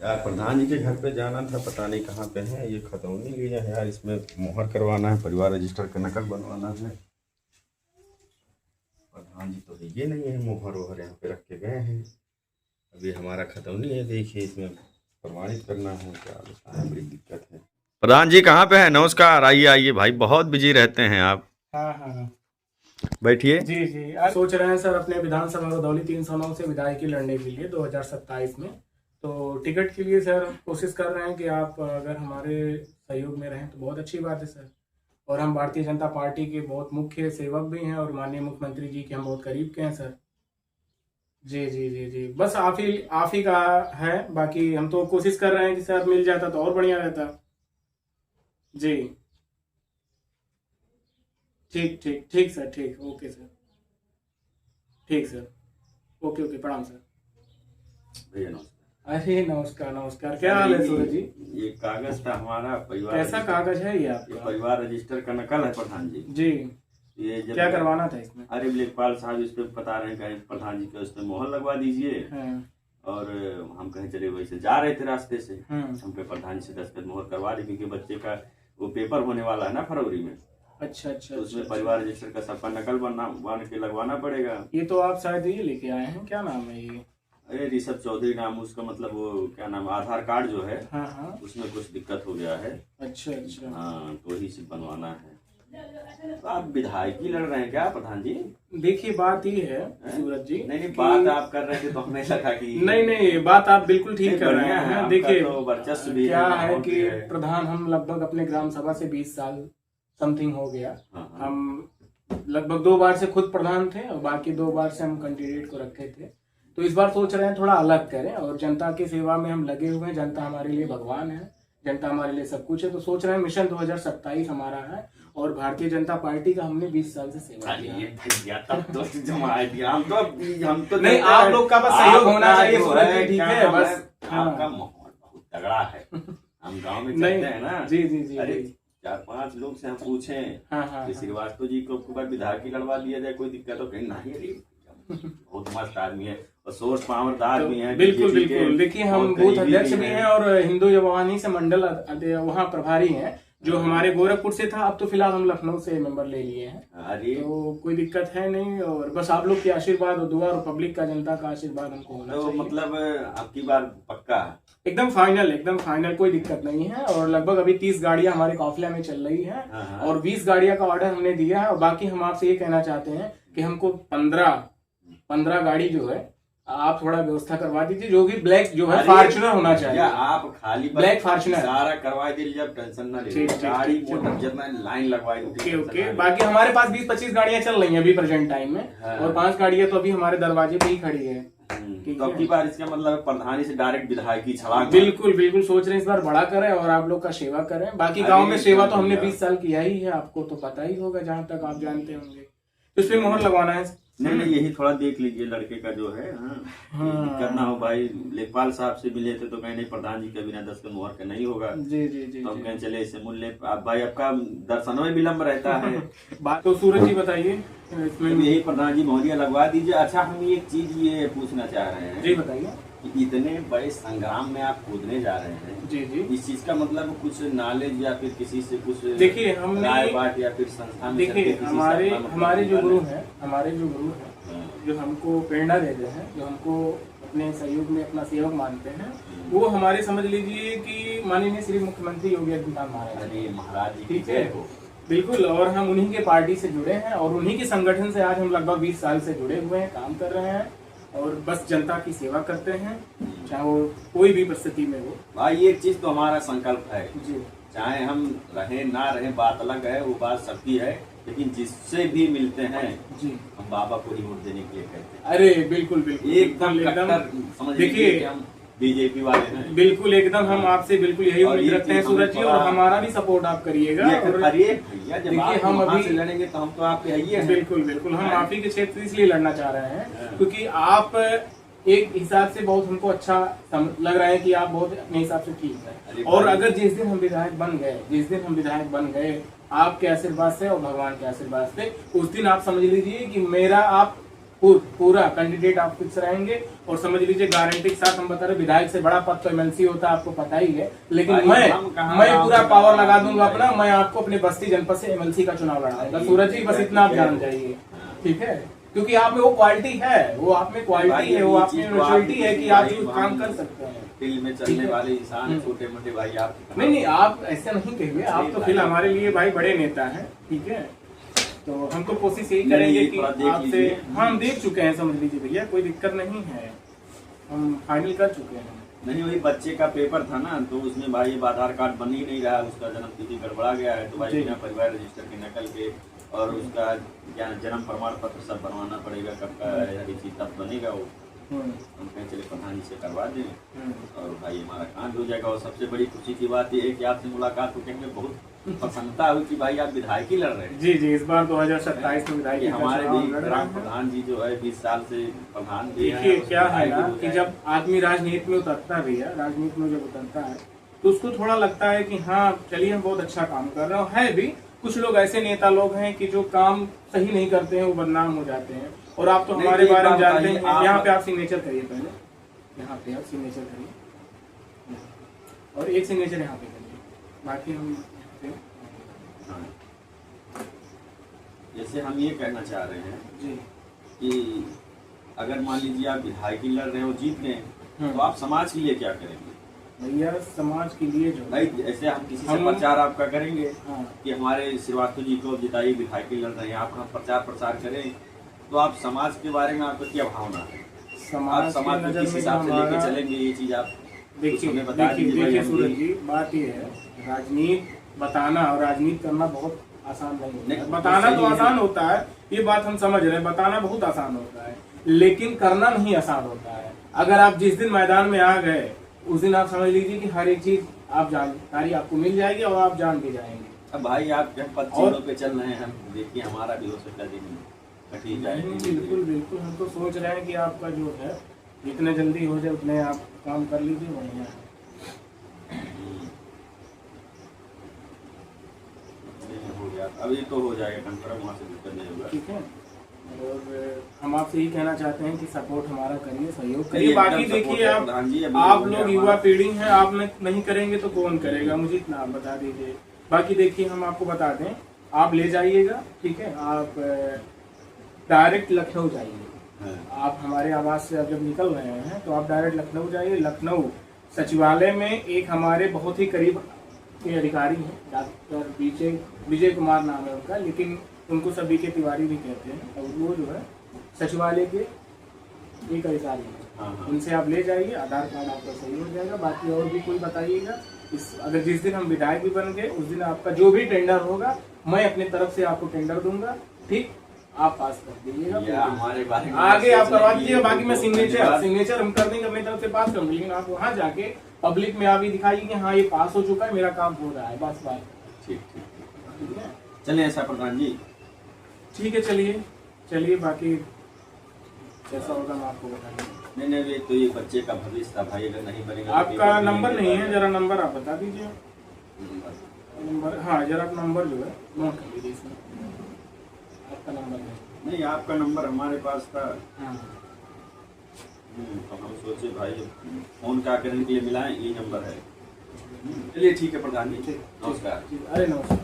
यार प्रधान जी के घर पे जाना था, पता नहीं कहाँ पे है। ये खतौनी लिया है यार, इसमें मोहर करवाना है, परिवार रजिस्टर का नकल बनवाना है। प्रधान जी तो ये नहीं है, मोहर वोहर यहाँ पे रख के गए हैं। अभी हमारा खतौनी है, देखिए इसमें प्रमाणित करना है, क्या बताएं, बड़ी दिक्कत है। प्रधान जी कहाँ पे है? नमस्कार, आइए आइए भाई, बहुत बिजी रहते हैं आप। हाँ हाँ बैठिए। जी जी। आज सोच रहे हैं सर अपने विधानसभा रुधौली 309 से विधायकी लड़ने के लिए 2027 में। तो टिकट के लिए सर कोशिश कर रहे हैं कि आप अगर हमारे सहयोग में रहें तो बहुत अच्छी बात है सर। और हम भारतीय जनता पार्टी के बहुत मुख्य सेवक भी हैं और माननीय मुख्यमंत्री जी के हम बहुत करीब के हैं सर। जी जी जी जी, बस आप ही का है, बाकी हम तो कोशिश कर रहे हैं कि सर मिल जाता तो और बढ़िया रहता। जी ठीक ठीक ठीक सर, ठीक, ओके सर, ठीक सर, ओके ओके, प्रणाम सर। भैया नमस्कार। अरे नमस्कार नमस्कार, क्या हाल है सूरज जी? ये कागज था हमारा परिवार कैसा कागज है ये ये आपका? परिवार रजिस्टर का नकल है प्रधान जी। जी, ये जब क्या करवाना था इसमें? अरे लेखपाल साहब इस पे बता रहे हैं कहीं प्रधान जी को इस पे मोहर लगवा दीजिए। हाँ, और हम कहीं चले वैसे जा रहे थे रास्ते से, हाँ, हम पे प्रधान जी से दस्तखत मोहर करवा दी, क्योंकि बच्चे का वो पेपर होने वाला है ना फरवरी में। अच्छा अच्छा तो उसमें अच्छा। परिवार रजिस्टर का सबका नकल बन के लगवाना पड़ेगा। ये तो आप शायद ये लेके आए हैं, क्या नाम है ये? अरे ऋषभ चौधरी नाम उसका, मतलब वो क्या नाम, आधार कार्ड जो है हाँ हाँ, उसमें कुछ दिक्कत हो गया है। अच्छा अच्छा। हाँ, तो वही से बनवाना है। तो आप विधायकी लड़ रहे हैं क्या प्रधान जी? देखिए बात ये है सूरज जी, नहीं बात आप कर रहे थे तो हमें लगा कि नहीं नहीं, बात आप बिल्कुल ठीक कर रहे बढ़िया है, हैं। आपका देखिए तो वर्चस्व भी क्या है माहौल कि भी है। प्रधान हम लगभग अपने ग्राम सभा से 20 साल समथिंग हो गया। हाँ, हाँ। हम लगभग 2 बार से खुद प्रधान थे और बाकी 2 बार से हम कैंडिडेट को रखे थे। तो इस बार सोच रहे हैं थोड़ा अलग करें और जनता की सेवा में हम लगे हुए हैं। जनता हमारे लिए भगवान है, जनता हमारे लिए सब कुछ है। तो सोच रहे हैं मिशन 2027 हमारा है और भारतीय जनता पार्टी का हमने 20 साल से सेवा किया है। भैया तब तो जमा दिया, हम तो नहीं, आप लोग का बस सहयोग होना चाहिए सूरज जी, ठीक है बस। आपका माहौल बहुत तगड़ा है। हम गांव में नहीं, चलते हैं ना। जी जी जी। अरे 4-5 लोग से हम पूछे हाँ हाँ कि श्रीवास्तव जी को बार विधायकी लड़वा दिया जाए, कोई दिक्कत हो? कहीं नहीं, अरे बहुत मस्त आदमी है और सोर्स पावरदार भी है। बिल्कुल BJP के बिल्कुल। देखिए हम बहुत बूथ करीबी अध्यक्ष भी हैं और हिंदू जवानी से मंडल वहाँ प्रभारी हैं, जो हमारे गोरखपुर से था। अब तो फिलहाल हम लखनऊ से मेंबर ले लिए हैं। अरे तो कोई दिक्कत है नहीं और बस आप लोग के आशीर्वाद और दुआ और पब्लिक का, जनता का आशीर्वाद हमको होना तो चाहिए। मतलब आपकी बार पक्का है? एकदम फाइनल, कोई दिक्कत नहीं है। और लगभग अभी 30 गाड़ियां हमारे काफिले में चल रही हैं। हाँ, हाँ। और 20 गाड़ियां का ऑर्डर हमने दिया है। और बाकी हम आपसे ये कहना चाहते हैं कि हमको 15 गाड़ी जो है आप थोड़ा व्यवस्था करवा दीजिए, जो कि ब्लैक जो है फॉर्च्यूनर होना चाहिए। या आप खाली ब्लैक फॉर्च्यूनर सारा करवा दीजिए, जब टेंशन ना ठीक, ले, ठीक, गाड़ी ठीक, मोटर जितना लाइन लगवाई ओके ओके। बाकी हमारे पास 20-25 गाड़ियां चल रही हैं अभी प्रेजेंट टाइम में। हाँ। और 5 गाड़ियां तो अभी हमारे दरवाजे पे ही खड़ी है। तो अब की बार इसका मतलब प्रधानी से डायरेक्ट विधायकी छलांग। बिल्कुल बिल्कुल, सोच रहे हैं इस बार बड़ा करें और आप लोग का सेवा करें। बाकी गांव में सेवा तो हमने 20 साल किया ही है, आपको तो पता ही होगा जहां तक आप जानते होंगे। तो इस पे मोहर लगवाना है। नहीं यही थोड़ा देख लीजिए लड़के का जो है। हाँ, करना हो भाई। लेखपाल साहब से मिले थे तो कहीं नहीं, प्रधान जी के बिना दस्तखत मोहर का नहीं होगा। जी जी जी। तो हम कहीं चले इसे मूल्य आप भाई, आपका दर्शनों में विलम्ब रहता है। बात तो सूरज जी बताइए इसमें। यही प्रधान जी मोहरिया लगवा दीजिए। अच्छा, हम एक चीज ये पूछना चाह रहे हैं जी बताइए। कि इतने बड़े संग्राम में आप कूदने जा रहे हैं, जी जी। इस चीज का मतलब कुछ नॉलेज या फिर किसी से कुछ देखिए हमने राय बात या फिर संस्था में देखिए किसी से हमारे अपना मतलब हमारे जो गुरु निकालें? हैं, हमारे जो गुरु हैं, जो हमको प्रेरणा देते हैं, जो हमको अपने सहयोग में अपना सेवक मानते हैं, वो हमारे समझ लीजिए कि माननीय श्री मुख्यमंत्री योगी आदित्यनाथ महाराज। अरे महाराज जी ठीक की है, जय हो। बिल्कुल। और हम उन्हीं के पार्टी से जुड़े हैं और उन्हीं के संगठन से आज हम लगभग 20 साल से जुड़े हुए हैं, काम कर रहे हैं और बस जनता की सेवा करते हैं, चाहे वो कोई भी परिस्थिति में हो। भाई एक चीज तो हमारा संकल्प है, जी, चाहे हम रहे ना रहे बात अलग है, वो बात सबकी है, लेकिन जिससे भी मिलते हैं जी, हम बाबा को ही वोट देने के लिए कहते हैं। अरे बिल्कुल बिल्कुल एकदम कट्टर समझ लीजिए कि हम बीजेपी वाले हैं। बिल्कुल एकदम हम आपसे बिल्कुल यही और उम्मीद ये रखते हैं चीज सूरज जी, हमें और थोड़ा- हमारा भी सपोर्ट आप करिएगा। और अरे भैया जब देखिए आप हम वहाँ अभी से लड़ेंगे तो हम तो आपके ही हैं। बिल्कुल बिल्कुल, हम आप ही के क्षेत्र से इसलिए लड़ना चाह रहे हैं हाँ। क्योंकि आप एक हिसाब से बहुत हमको अच्छा लग रहा है कि आप बहुत अपने हिसाब से ठीक अरे है। और भाई। अगर जिस दिन हम विधायक बन गए आपके आशीर्वाद से और भगवान के आशीर्वाद से, उस दिन आप समझ लीजिए कि मेरा आप पूरा कैंडिडेट आप फिक्स रहेंगे। और समझ लीजिए गारंटी के साथ हम बता रहे, विधायक से बड़ा पद तो एमएलसी होता है, आपको पता ही है। लेकिन मैं पूरा पावर लगा दूंगा अपना, मैं आपको अपने बस्ती जनपद से एमएलसी का चुनाव लड़ाऊंगा सूरज जी, बस इतना आप जान जाइए, ठीक है। क्योंकि आप में वो क्वालिटी है, वो आप में क्वालिटी है, वो आप में मैच्योरिटी है कि आप जो काम कर सकते हैं। फील्ड में चलने वाले इंसान छोटे मोटे भाई आप नहीं, आप ऐसा नहीं कहिए, आप तो फिर हमारे लिए भाई बड़े नेता हैं, ठीक है। तो हम तो कोशिश यही करेंगे कि आपसे, हाँ हम देख चुके हैं, समझ लीजिए भैया, कोई दिक्कत नहीं है, हम फाइनल कर चुके हैं। नहीं, वही बच्चे का पेपर था ना, तो उसमें भाई आधार कार्ड बन ही नहीं रहा, उसका जन्म तिथि गड़बड़ा गया है, तो भाई बिना परिवार रजिस्टर के नकल के और उसका क्या जन्म प्रमाण पत्र सब बनवाना पड़ेगा, कब का हर चीज तब बनेगा वो। हम कहें चले प्रधान जी से करवा दें और भाई हमारा कांड हो जाएगा। और सबसे बड़ी खुशी की बात यह है कि आपसे मुलाकात होकर हमें बहुत प्रसन्नता हुई कि भाई आप विधायक ही लड़ रहे हैं। जी जी, इस बार 2027 में विधायक हमारे भी ग्राम प्रधान जी जो है 20 साल से प्रधान भी हैं। देखिए क्या है ना कि जब आदमी राजनीति में उतरता है भैया, राजनीति में जब उतरता है तो उसको थोड़ा लगता है कि हाँ चलिए हम बहुत अच्छा काम कर रहे हैं। है भी कुछ लोग ऐसे नेता लोग हैं कि जो काम सही नहीं करते हैं, वो बदनाम हो जाते हैं। और आप तो हमारे बारे में जानते हैं। यहाँ पे आप सिग्नेचर करिए पहले, यहाँ पे आप सिग्नेचर करिए और एक सिग्नेचर यहाँ पे करिए, बाकी हम जैसे हम ये कहना चाह रहे हैं जी कि अगर मान लीजिए आप विधायक लड़ रहे हो, जीत गए, तो आप समाज के लिए क्या करेंगे? भैया समाज के लिए जो नहीं, ऐसे हम किसी से प्रचार आपका करेंगे हाँ। कि हमारे श्रीवास्तव जी को जिताइए, विधायक लड़ रहे हैं, आप प्रचार प्रसार करें, तो आप समाज के बारे में आपका क्या भावना है? आप समाज को किस हिसाब से लेके चलेंगे, ये चीज आप देखिए सूरज जी, बात ये है, राजनीति बताना और राजनीति करना बहुत आसान नहीं है। बताना तो आसान होता है, ये बात हम समझ रहे हैं, बताना बहुत आसान होता है, लेकिन करना नहीं आसान होता है। अगर आप जिस दिन मैदान में आ गए उस दिन आप समझ लीजिए कि हर एक चीज आप जानकारी आपको मिल जाएगी और आप जान के जाएंगे। अब भाई आप जब 25 पे चल रहे हैं, हम देखिए हमारा भी हो सकता दिन कटी जाए। बिल्कुल बिल्कुल, हम तो सोच रहे हैं कि आपका जो है जितने जल्दी हो जाए उतने आप काम कर लीजिए, बढ़िया है। अभी तो हो जाएगा कंफर्म, वहाँ से दिक्कत नहीं होगा, ठीक है। और हम आपसे यही कहना चाहते हैं कि सपोर्ट हमारा करिए, सहयोग करिए। बाकी देखिए आप लोग युवा पीढ़ी हैं, आप नहीं करेंगे तो कौन करेगा, मुझे इतना आप बता दीजिए। बाकी देखिए हम आपको बता दें, आप ले जाइएगा, ठीक है। आप डायरेक्ट लखनऊ जाइए, आप हमारे आवास से जब निकल रहे हैं तो आप डायरेक्ट लखनऊ जाइए। लखनऊ सचिवालय में एक हमारे बहुत ही करीब के अधिकारी हैं, डॉक्टर विजय कुमार नाम है उनका, लेकिन उनको सब बीके तिवारी भी कहते हैं। और वो जो है सचिवालय के एक अधिकारी हैं, उनसे आप ले जाइए, आधार कार्ड आपका सही हो जाएगा। बाकी और भी कोई बताइएगा, अगर जिस दिन हम विधायक भी बन गए उस दिन आपका जो भी टेंडर होगा मैं अपनी तरफ से आपको टेंडर दूंगा, ठीक, आप पास कर दीजिएगा। हमारे बारे में आगे आप करवा दीजिएगा, बाकी मैं सिग्नेचर हम कर देंगे अपनी तरफ से, पास करूंगा। लेकिन आप वहाँ जाके पब्लिक में आप ये दिखाइए कि हाँ ये पास हो चुका है, मेरा काम हो रहा है, बस बात। ठीक है, चलिए ऐसा प्रधान जी, ठीक है, चलिए बाकी जैसा होगा मैं आपको बताऊंगा। नहीं तो ये बच्चे का भविष्य था भाई, अगर नहीं बनेगा आपका नंबर नहीं है, जरा नंबर आप बता दीजिए। नंबर, हाँ जरा आप नंबर जो है नोट कर लीजिए इसमें, आपका नंबर नहीं, आपका नंबर हमारे पास था। हाँ। तो हम सोचे भाई फोन क्या करने के लिए मिलाएं, ये नंबर है। चलिए ठीक है प्रधान जी, नमस्कार। अरे नमस्कार।